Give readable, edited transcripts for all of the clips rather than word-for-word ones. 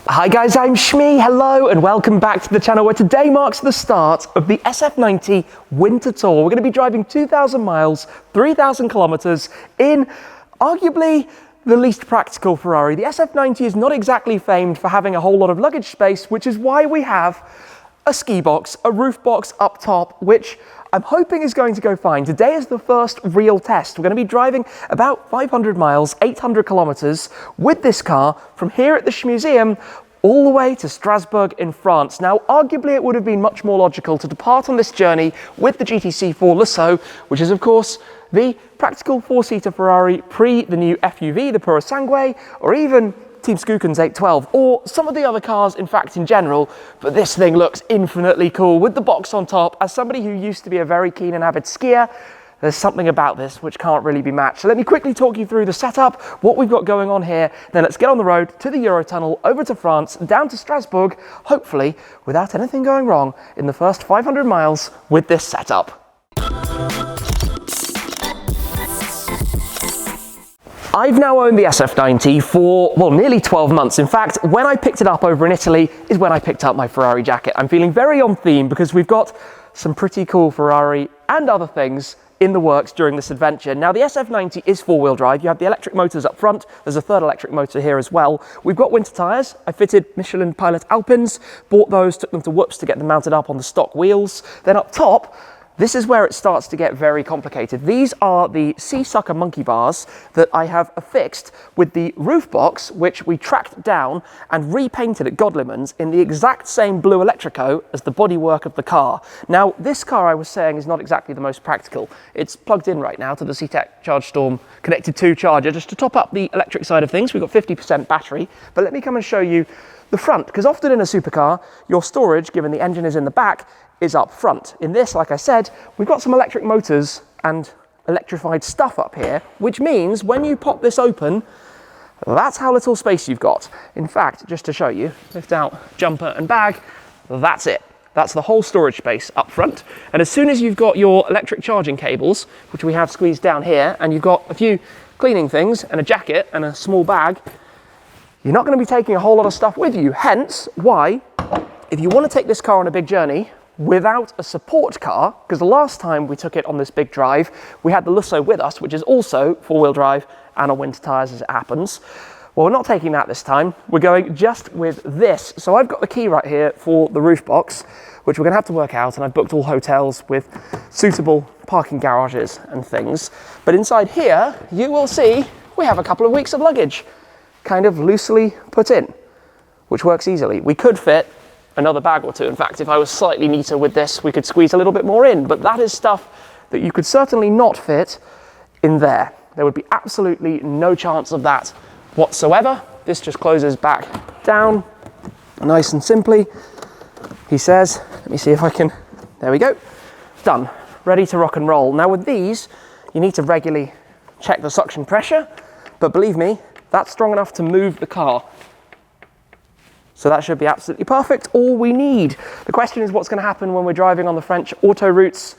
Hi guys, I'm Shmee, hello and welcome back to the channel where today marks the start of the SF90 Winter Tour. We're going to be driving 2,000 miles, 3,000 kilometers in arguably the least practical Ferrari. The SF90 is not exactly famed for having a whole lot of luggage space, which is why we have a ski box, a roof box up top, which I'm hoping is going to go fine. Today is the first real test. We're going to be driving about 500 miles, 800 kilometers with this car from here at the Museum all the way to Strasbourg in France. Now, arguably it would have been much more logical to depart on this journey with the GTC4 Lusso, which is of course the practical four-seater Ferrari pre the new FUV, the Puro Sangue, or even Team Skooken's 812, or some of the other cars, in fact, in general, but this thing looks infinitely cool with the box on top. As somebody who used to be a very keen and avid skier, there's something about this which can't really be matched. So let me quickly talk you through the setup, what we've got going on here, then let's get on the road to the Eurotunnel, over to France, down to Strasbourg, hopefully without anything going wrong in the first 500 miles with this setup. I've now owned the SF90 for, well, nearly 12 months. In fact, when I picked it up over in Italy is when I picked up my Ferrari jacket. I'm feeling very on theme because we've got some pretty cool Ferrari and other things in the works during this adventure. Now, the SF90 is four-wheel drive. You have the electric motors up front. There's a third electric motor here as well. We've got winter tyres. I fitted Michelin Pilot Alpins, bought those, took them to Whoops to get them mounted up on the stock wheels. Then up top, this is where it starts to get very complicated. These are the SeaSucker Monkey Bars that I have affixed with the roof box, which we tracked down and repainted at Godleman's in the exact same Blu Elettrico as the bodywork of the car. Now, this car, I was saying, is not exactly the most practical. It's plugged in right now to the CTEC ChargeStorm Connected 2 charger, just to top up the electric side of things. We've got 50% battery, but let me come and show you the front, because often in a supercar, your storage, given the engine is in the back, is up front. In this, like I said, we've got some electric motors and electrified stuff up here, which means when you pop this open, that's how little space you've got. In fact, just to show you, lift out jumper and bag, that's it. That's the whole storage space up front. And as soon as you've got your electric charging cables, which we have squeezed down here, and you've got a few cleaning things and a jacket and a small bag, you're not going to be taking a whole lot of stuff with you. Hence why, if you want to take this car on a big journey without a support car, because the last time we took it on this big drive, we had the Lusso with us, which is also four-wheel drive and on winter tyres as it happens. Well, we're not taking that this time. We're going just with this. So I've got the key right here for the roof box, which we're going to have to work out, and I've booked all hotels with suitable parking garages and things. But inside here, you will see we have a couple of weeks of luggage kind of loosely put in, which works easily. We could fit another bag or two. In fact, if I was slightly neater with this, we could squeeze a little bit more in, but that is stuff that you could certainly not fit in there. There would be absolutely no chance of that whatsoever. This just closes back down, nice and simply. He says, let me see if I can, there we go, done, ready to rock and roll. Now with these, you need to regularly check the suction pressure, but believe me, that's strong enough to move the car. So that should be absolutely perfect, all we need. The question is what's going to happen when we're driving on the French Autoroutes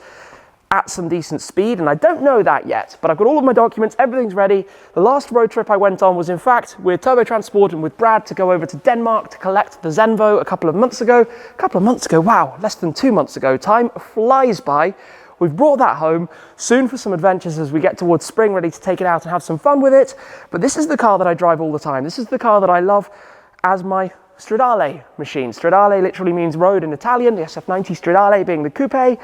at some decent speed, and I don't know that yet, but I've got all of my documents, everything's ready. The last road trip I went on was in fact with Turbo Transport and with Brad to go over to Denmark to collect the Zenvo a couple of months ago. Wow, less than 2 months ago. Time flies by. We've brought that home, soon for some adventures as we get towards spring, ready to take it out and have some fun with it. But this is the car that I drive all the time. This is the car that I love as my Stradale machine. Stradale literally means road in Italian, the SF90 Stradale being the coupe,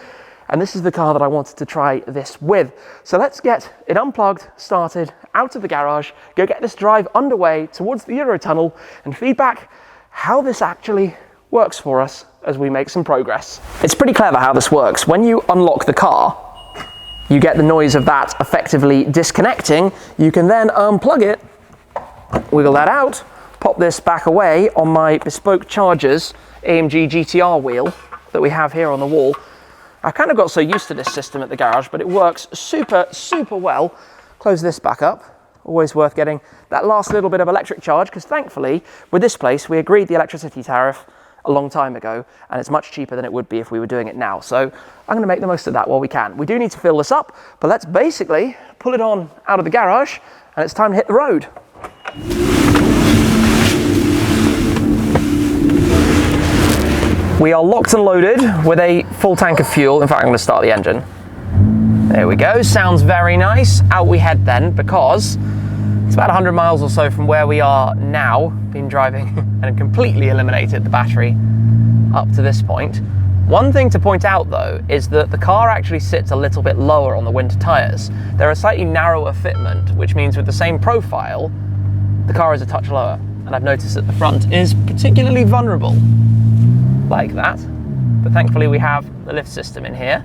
and this is the car that I wanted to try this with. So let's get it unplugged, started, out of the garage, go get this drive underway towards the Eurotunnel and feedback how this actually works for us as we make some progress. It's pretty clever how this works. When you unlock the car, you get the noise of that effectively disconnecting. You can then unplug it, wiggle that out, pop this back away on my bespoke Chargers AMG GTR wheel that we have here on the wall. I kind of got so used to this system at the garage, but it works super, super well. Close this back up. Always worth getting that last little bit of electric charge, because thankfully with this place we agreed the electricity tariff a long time ago, and it's much cheaper than it would be if we were doing it now. So I'm going to make the most of that while we can. We do need to fill this up, but let's basically pull it on out of the garage, and it's time to hit the road. We are locked and loaded with a full tank of fuel. In fact, I'm going to start the engine. There we go, sounds very nice. Out we head then, because it's about 100 miles or so from where we are now. Been driving and completely eliminated the battery up to this point. One thing to point out though is that the car actually sits a little bit lower on the winter tyres. They're a slightly narrower fitment, which means with the same profile, the car is a touch lower. And I've noticed that the front is particularly vulnerable, like that. But thankfully we have the lift system in here,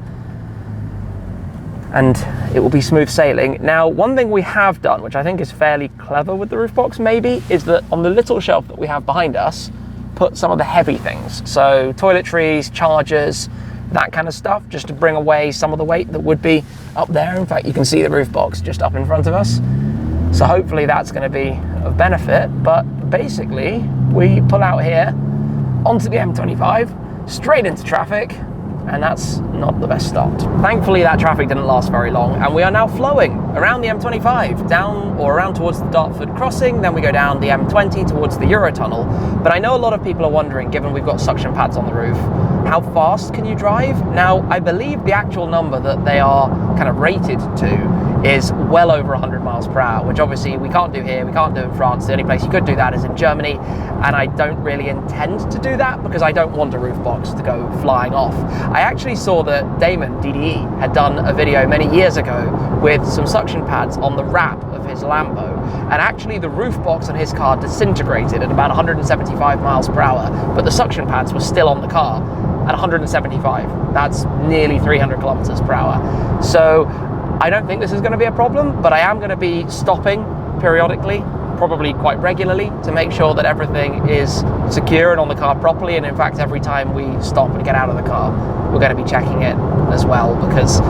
and it will be smooth sailing. Now, one thing we have done, which I think is fairly clever with the roof box maybe, is that on the little shelf that we have behind us, put some of the heavy things. So toiletries, chargers, that kind of stuff, just to bring away some of the weight that would be up there. In fact, you can see the roof box just up in front of us. So hopefully that's going to be of benefit. But basically, we pull out here onto the M25, straight into traffic, and that's not the best start. Thankfully, that traffic didn't last very long, and we are now flowing around the M25, down or around towards the Dartford crossing, then we go down the M20 towards the Eurotunnel. But I know a lot of people are wondering, given we've got suction pads on the roof, how fast can you drive? Now, I believe the actual number that they are kind of rated to is well over 100 miles per hour, which obviously we can't do here, we can't do in France. The only place you could do that is in Germany, and I don't really intend to do that because I don't want a roof box to go flying off. I actually saw that Damon, DDE, had done a video many years ago with some suction pads on the wrap of his Lambo, and actually the roof box on his car disintegrated at about 175 miles per hour, but the suction pads were still on the car at 175. That's nearly 300 kilometers per hour. So I don't think this is going to be a problem, but I am going to be stopping periodically, probably quite regularly, to make sure that everything is secure and on the car properly. And in fact, every time we stop and get out of the car, we're going to be checking it as well, because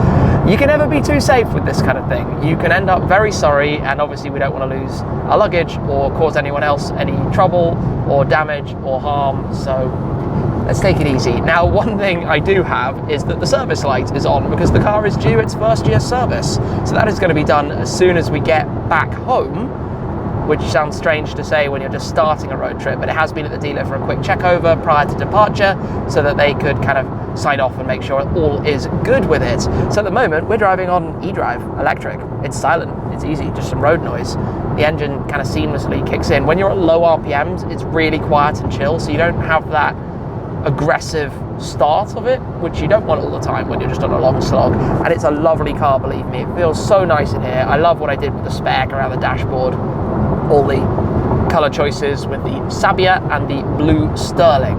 you can never be too safe with this kind of thing. You can end up very sorry, and obviously we don't want to lose our luggage or cause anyone else any trouble or damage or harm. So let's take it easy. Now, one thing I do have is that the service light is on because the car is due its first year service. So that is going to be done as soon as we get back home, which sounds strange to say when you're just starting a road trip, but it has been at the dealer for a quick check over prior to departure so that they could kind of sign off and make sure all is good with it. So at the moment, we're driving on eDrive electric. It's silent, it's easy, just some road noise. The engine kind of seamlessly kicks in. When you're at low RPMs, it's really quiet and chill, so you don't have that aggressive start of it, which you don't want all the time when you're just on a long slog. And it's a lovely car, believe me. It feels so nice in here. I love what I did with the spec around the dashboard, all the color choices with the Sabia and the blue sterling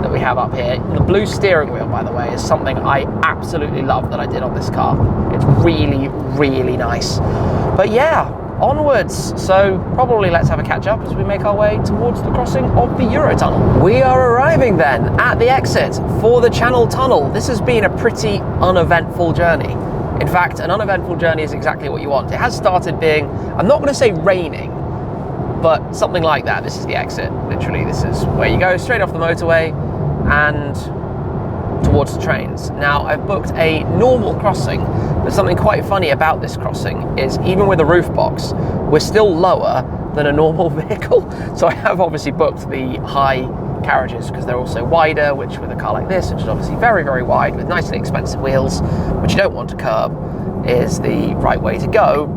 that we have up here. The blue steering wheel, by the way, is something I absolutely love that I did on this car. It's really, really nice. But yeah, onwards. So probably let's have a catch up as we make our way towards the crossing of the Eurotunnel. We are arriving then at the exit for the Channel Tunnel. This has been a pretty uneventful journey. In fact, an uneventful journey is exactly what you want. It has started being, I'm not going to say raining, but something like that. This is the exit, literally. This is where you go straight off the motorway and towards the trains. Now, I've booked a normal crossing, but something quite funny about this crossing is even with a roof box, we're still lower than a normal vehicle. So I have obviously booked the high carriages because they're also wider, which with a car like this, which is obviously very, very wide with nicely expensive wheels, which you don't want to curb, is the right way to go.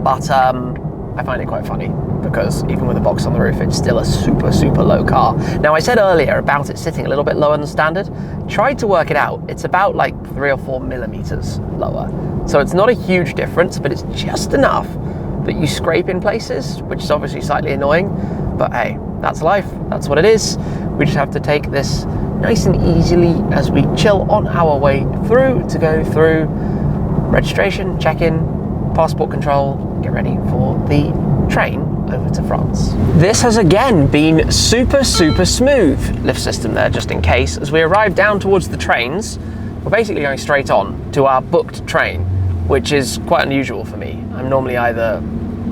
But I find it quite funny because even with a box on the roof, it's still a super, super low car. Now, I said earlier about it sitting a little bit lower than standard. Tried to work it out. It's about like 3 or 4 millimeters lower. So it's not a huge difference, but it's just enough that you scrape in places, which is obviously slightly annoying. But hey, that's life. That's what it is. We just have to take this nice and easily as we chill on our way through to go through registration, check-in, passport control, get ready for the train over to France. This has again been super, super smooth. Lift system there just in case. As we arrive down towards the trains, we're basically going straight on to our booked train, which is quite unusual for me. I'm normally either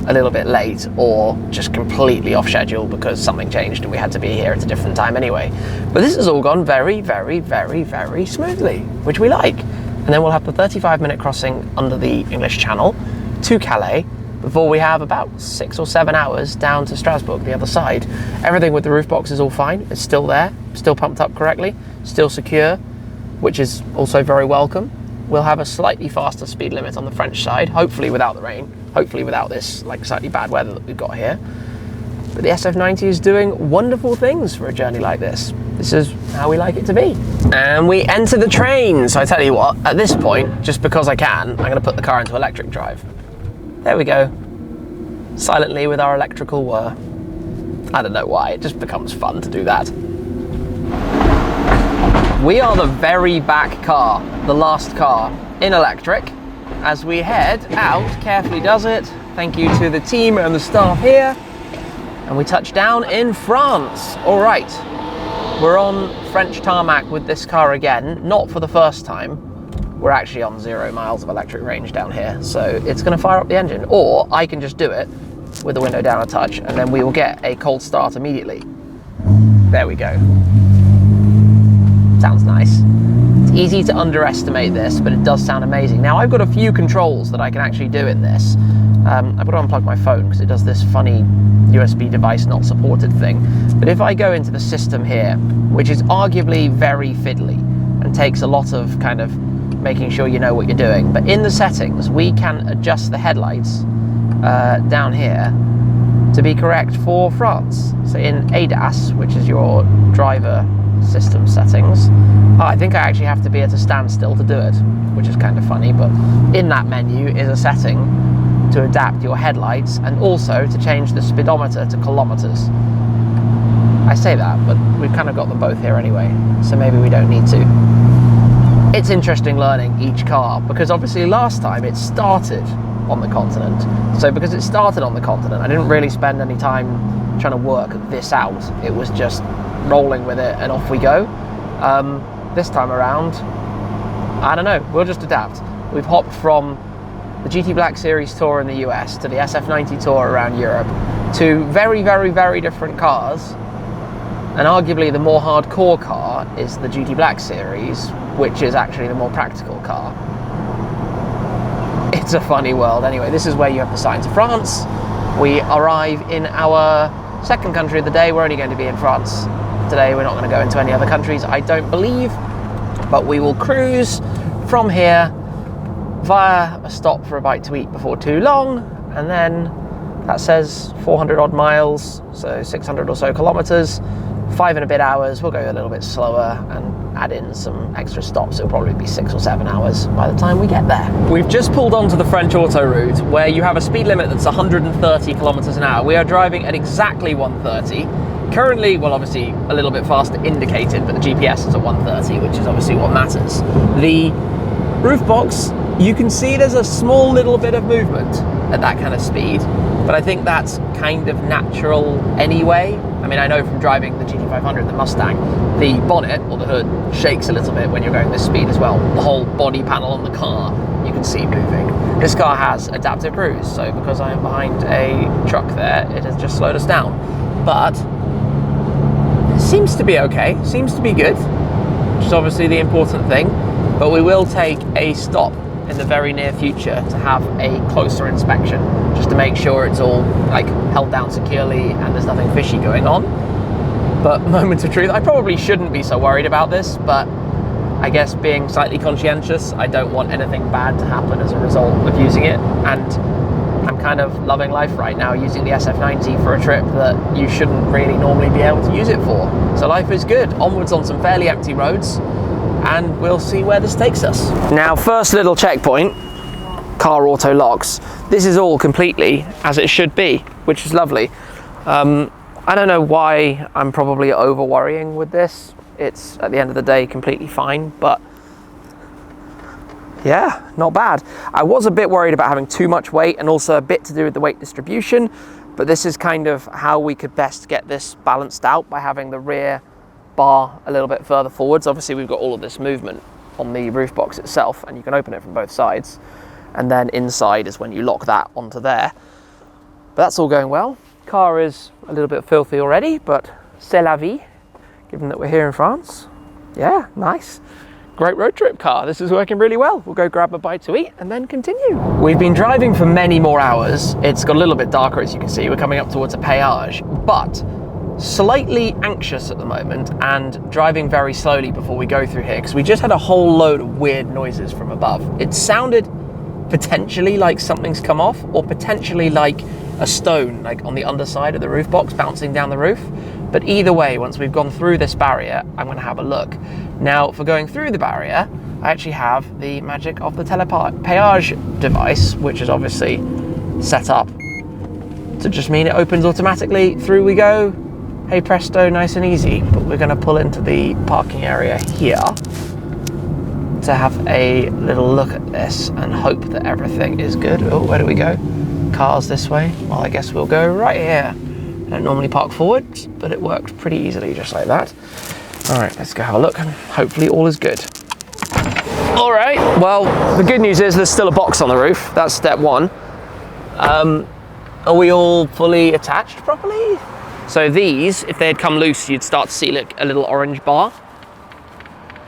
a little bit late or just completely off schedule because something changed and we had to be here at a different time anyway. But this has all gone very, very, very, very smoothly, which we like. And then we'll have the 35-minute crossing under the English Channel to Calais, before we have about 6 or 7 hours down to Strasbourg, the other side. Everything with the roof box is all fine. It's still there, still pumped up correctly, still secure, which is also very welcome. We'll have a slightly faster speed limit on the French side, hopefully without the rain, hopefully without this like slightly bad weather that we've got here. But the SF90 is doing wonderful things for a journey like this. This is how we like it to be. And we enter the train. So I tell you what, at this point, just because I can, I'm going to put the car into electric drive. There we go. Silently with our electrical whir. I don't know why, it just becomes fun to do that. We are the very back car, the last car in electric, as we head out, carefully does it. Thank you to the team and the staff here. And we touch down in France. All right, we're on French tarmac with this car again, not for the first time. We're actually on 0 miles of electric range down here, so it's gonna fire up the engine, or I can just do it with the window down a touch, and then we will get a cold start immediately. There we go. Sounds nice. It's easy to underestimate this, but it does sound amazing. Now, I've got a few controls that I can actually do in this. I've got to unplug my phone because it does this funny USB device not supported thing. But if I go into the system here, which is arguably very fiddly and takes a lot of kind of making sure you know what you're doing, but in the settings, we can adjust the headlights down here to be correct for France. So in ADAS, which is your driver system settings, I think I actually have to be at a standstill to do it, which is kind of funny, but in that menu is a setting to adapt your headlights and also to change the speedometer to kilometers. I say that, but we've kind of got them both here anyway, so maybe we don't need to. It's interesting learning each car, because obviously last time it started on the continent. So because it started on the continent, I didn't really spend any time trying to work this out. It was just rolling with it and off we go. This time around, I don't know, we'll just adapt. We've hopped from the GT Black Series tour in the US to the SF90 tour around Europe, to very, very, very different cars. And arguably the more hardcore car is the GT Black Series, which is actually the more practical car. It's a funny world. Anyway, this is where you have the signs of France. We arrive in our second country of the day. We're only going to be in France today. We're not going to go into any other countries, I don't believe, but we will cruise from here via a stop for a bite to eat before too long, and then that says 400 odd miles, so 600 or so kilometers, 5 and a bit hours. We'll go a little bit slower and add in some extra stops. It'll probably be 6 or 7 hours by the time we get there. We've just pulled onto the French Autoroute, where you have a speed limit that's 130 kilometers an hour. We are driving at exactly 130. Currently, well, obviously a little bit faster indicated, but the GPS is at 130, which is obviously what matters. The roof box, you can see there's a small little bit of movement at that kind of speed, but I think that's kind of natural anyway. I mean, I know from driving the GT500, the Mustang, the bonnet or the hood shakes a little bit when you're going this speed as well. The whole body panel on the car, you can see moving. This car has adaptive cruise, so because I am behind a truck there, it has just slowed us down. But it seems to be okay, seems to be good, which is obviously the important thing. But we will take a stop in the very near future to have a closer inspection, just to make sure it's all like held down securely and there's nothing fishy going on. But moment of truth, I probably shouldn't be so worried about this, but I guess being slightly conscientious, I don't want anything bad to happen as a result of using it. And I'm kind of loving life right now, using the SF90 for a trip that you shouldn't really normally be able to use it for. So life is good. Onwards on some fairly empty roads, and we'll see where this takes us. Now, first little checkpoint, car auto locks. This is all completely as it should be, which is lovely. I don't know why I'm probably over worrying with this. It's, at the end of the day, completely fine, but yeah, not bad. I was a bit worried about having too much weight, and also a bit to do with the weight distribution, but this is kind of how we could best get this balanced out, by having the rear bar a little bit further forwards. Obviously we've got all of this movement on the roof box itself, and you can open it from both sides, and then inside is when you lock that onto there. But that's all going well. Car is a little bit filthy already, but c'est la vie, given that we're here in France. Yeah, nice. great road trip car. This is working really well. We'll go grab a bite to eat and then continue. We've been driving for many more hours. It's got a little bit darker, as you can see. We're coming up towards a péage, but slightly anxious at the moment and driving very slowly before we go through here because we just had a whole load of weird noises from above. It sounded potentially like something's come off, or potentially like a stone like on the underside of the roof box bouncing down the roof. But either way, once we've gone through this barrier, I'm going to have a look. Now, for going through the barrier, I actually have the magic of the péage device, which is obviously set up to just mean it opens automatically. Through we go. Hey presto, nice and easy. But we're going to pull into the parking area here to have a little look at this and hope that everything is good. Oh, where do we go? Cars this way. Well, I guess we'll go right here. I don't normally park forward, but it worked pretty easily just like that. All right, let's go have a look and hopefully all is good. All right, well, the good news is there's still a box on the roof. That's step one. Are we all fully attached properly? So these, if they had come loose, you'd start to see like a little orange bar.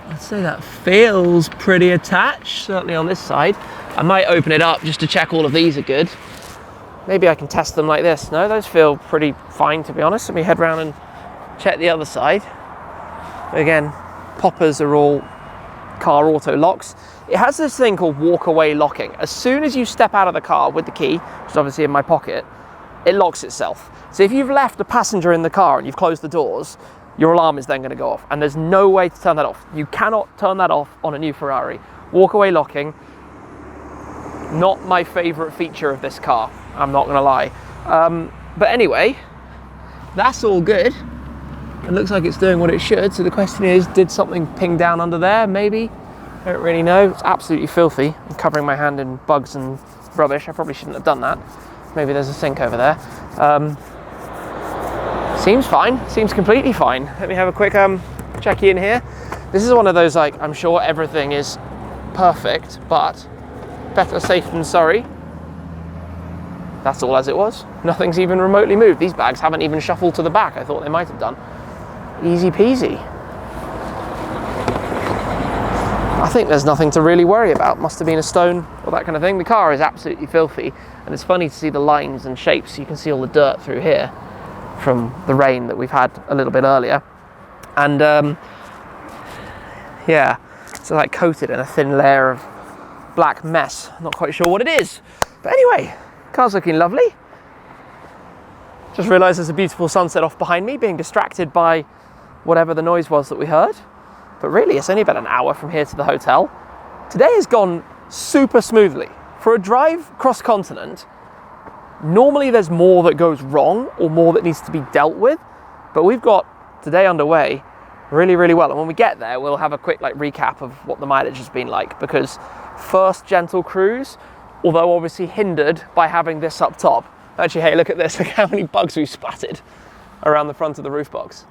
I'd say that feels pretty attached, certainly on this side. I might open it up just to check all of these are good. Maybe I can test them like this. No, those feel pretty fine, to be honest. Let me head round and check the other side. Again, poppers are all car auto locks. It has this thing called walk-away locking. As soon as you step out of the car with the key, which is obviously in my pocket, it locks itself. So if you've left a passenger in the car and you've closed the doors, your alarm is then going to go off, and there's no way to turn that off. You cannot turn that off on a new Ferrari. Walk-away locking, not my favorite feature of this car, I'm not going to lie. But anyway, that's all good. It looks like it's doing what it should. So the question is, did something ping down under there? Maybe. I don't really know. It's absolutely filthy. I'm covering my hand in bugs and rubbish. I probably shouldn't have done that. Maybe there's a sink over there. Seems fine. Seems completely fine. Let me have a quick check in here. This is one of those, like, I'm sure everything is perfect, but better safe than sorry. That's all as it was. Nothing's even remotely moved. These bags haven't even shuffled to the back. I thought they might have done. Easy peasy. I think there's nothing to really worry about. Must have been a stone or that kind of thing. The car is absolutely filthy, and it's funny to see the lines and shapes. You can see all the dirt through here from the rain that we've had a little bit earlier. And yeah, it's like coated in a thin layer of black mess. I'm not quite sure what it is. But anyway, car's looking lovely. Just realised there's a beautiful sunset off behind me, being distracted by whatever the noise was that we heard. But really, it's only about an hour from here to the hotel. Today has gone super smoothly. For a drive cross-continent, normally there's more that goes wrong or more that needs to be dealt with, but we've got today underway really, really well. And when we get there, we'll have a quick recap of what the mileage has been like, because first gentle cruise, although obviously hindered by having this up top. Actually, hey, look at this. Look how many bugs we've splattered around the front of the roof box.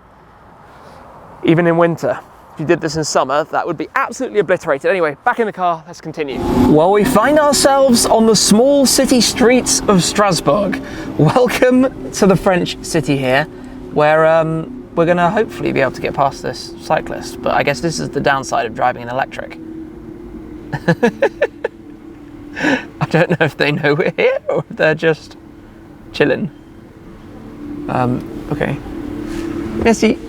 Even in winter. If you did this in summer, that would be absolutely obliterated. Anyway, back in the car, let's continue. Well, we find ourselves on the small city streets of Strasbourg. Welcome to the French city here, where we're gonna hopefully be able to get past this cyclist. But I guess this is the downside of driving an electric. I don't know if they know we're here or if they're just chilling. Okay. Merci.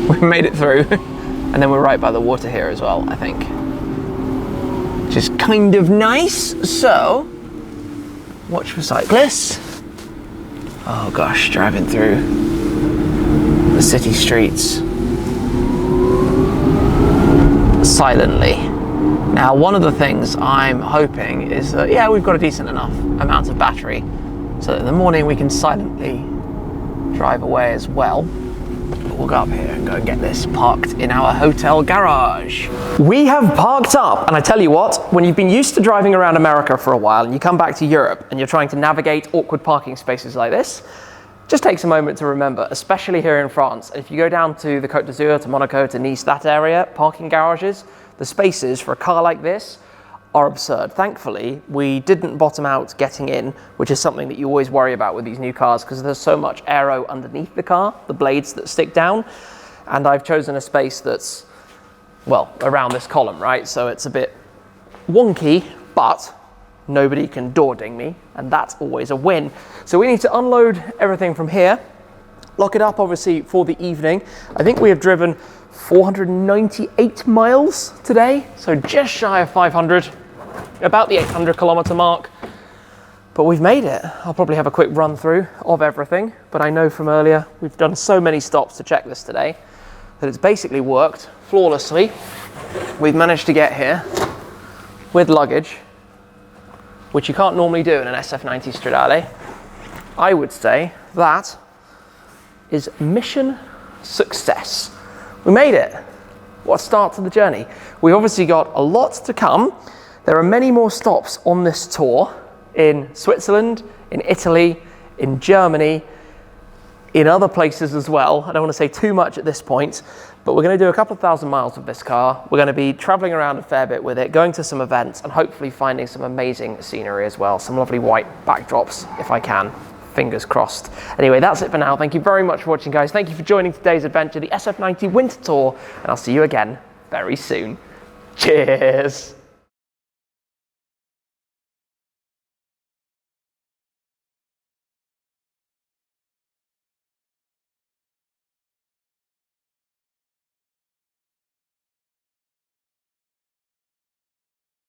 We made it through, and then we're right by the water here as well, I think. Which is kind of nice, so watch for cyclists. Oh gosh, driving through the city streets silently. Now, one of the things I'm hoping is that, yeah, we've got a decent enough amount of battery so that in the morning we can silently drive away as well. We'll go up here and go and get this parked in our hotel garage. We have parked up, and I tell you what, when you've been used to driving around America for a while and you come back to Europe and you're trying to navigate awkward parking spaces like this, just takes a moment to remember, especially here in France. If you go down to the Côte d'Azur, to Monaco, to Nice, that area, parking garages, the spaces for a car like this are absurd. Thankfully, we didn't bottom out getting in, which is something that you always worry about with these new cars because there's so much aero underneath the car, the blades that stick down, and I've chosen a space that's well, around this column, right? So it's a bit wonky, but nobody can door ding me, and that's always a win. So we need to unload everything from here, lock it up obviously for the evening. I think we have driven 498 miles today, so just shy of 500, about the 800 kilometer mark. But we've made it. I'll probably have a quick run through of everything, but I know from earlier, we've done so many stops to check this today, that it's basically worked flawlessly. We've managed to get here with luggage, which you can't normally do in an SF90 Stradale. I would say that is mission success. We made it. What a start to the journey. We've obviously got a lot to come. There are many more stops on this tour in Switzerland, in Italy, in Germany, in other places as well. I don't want to say too much at this point, but we're going to do a couple of thousand miles with this car. We're going to be traveling around a fair bit with it, going to some events, and hopefully finding some amazing scenery as well. Some lovely white backdrops, if I can. Fingers crossed. Anyway, that's it for now. Thank you very much for watching, guys. Thank you for joining today's adventure, the SF90 Winter Tour, and I'll see you again very soon. Cheers.